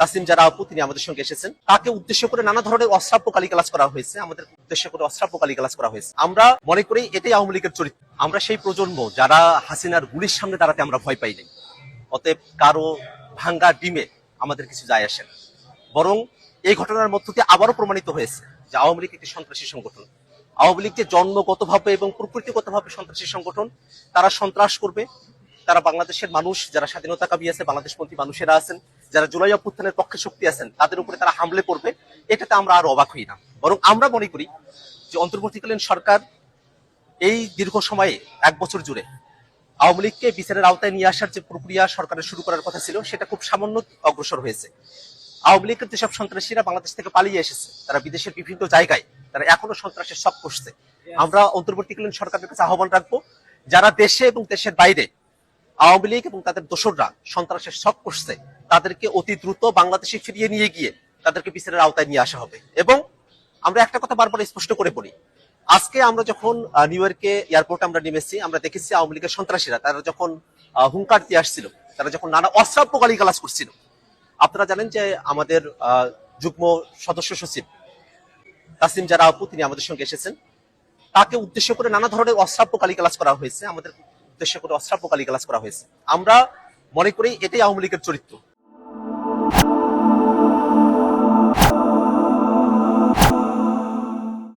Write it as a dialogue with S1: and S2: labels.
S1: তাসিম যারা আপু তিনি আমাদের সঙ্গে এসেছেন, তাকে উদ্দেশ্য করে নানা ধরনের অশ্রাব্য গালিগালাজ করা হয়েছে, আমাদের উদ্দেশ্য করে অশ্রাব্য গালিগালাজ করা হয়েছে। আমরা মনে করি এটাই আওয়ামী লীগের চরিত্র। আমরা সেই প্রজন্ম যারা হাসিনার গুলির সামনে দাঁড়াতে আমরা ভয় পাই নাই। অতএব কারো ভাঙ্গা ডিমে আমাদের কিছু যায় আসে না। বরং এই ঘটনার মধ্য দিয়ে আবারও প্রমাণিত হয়েছে যে আওয়ামী লীগ একটি সন্ত্রাসী সংগঠন। আওয়ামী লীগ যে জন্মগতভাবে এবং প্রকৃতিগতভাবে সন্ত্রাসী সংগঠন, তারা সন্ত্রাস করবে। তারা বাংলাদেশের মানুষ যারা স্বাধীনতাকামী আছে, বাংলাদেশপন্থী মানুষেরা আছেন, যারা জুলাই অভ্যুত্থানের পক্ষে শক্তি আছেন, তাদের উপরে তারা হামলে করবে। এটাতে আমরা আর অবাক হই না। বরং আমরা মনে করি যে অন্তর্বর্তীকালীন সরকার এই দীর্ঘ সময়ে 1 বছর জুড়ে আওয়ামী লীগকে বিচারের আওতায় নিয়ে আসার যে প্রক্রিয়া সরকারের শুরু করার কথা ছিল, সেটা খুব সামান্য অগ্রসর হয়েছে। আওয়ামী লীগের যেসব সন্ত্রাসীরা বাংলাদেশ থেকে পালিয়ে এসেছে, তারা বিদেশের বিভিন্ন জায়গায় তারা এখনো সন্ত্রাসের শখ করছে। আমরা অন্তর্বর্তীকালীন সরকারের কাছে আহ্বান রাখবো, যারা দেশে এবং দেশের বাইরে আওয়ামী লীগ এবং তাদের দোসররা সন্ত্রাসের শখ করছে, তাদেরকে অতি দ্রুত বাংলাদেশে ফিরিয়ে নিয়ে গিয়ে তাদেরকে বিচারের আওতায় নিয়ে আসা হবে। এবং আমরা একটা কথা বারবার স্পষ্ট করে বলি, আজকে আমরা যখন নিউ ইয়র্কে এয়ারপোর্টে আমরা নেমেছি, আমরা দেখেছি আওয়ামী লীগের সন্ত্রাসীরা তারা যখন হুঙ্কার দিয়ে আসছিল, তারা যখন নানা অশ্রাব্য গালিগালাজ করছিল। আপনারা জানেন যে আমাদের যুগ্ম সদস্য সচিব তাসিম যারা আপু তিনি আমাদের সঙ্গে এসেছেন, তাকে উদ্দেশ্য করে নানা ধরনের অশ্রাব্য গালিগালাজ করা হয়েছে, আমাদের উদ্দেশ্য করে অশ্রাব্য গালিগালাজ করা হয়েছে। আমরা মনে করি এটাই আওয়ামী লীগের চরিত্র।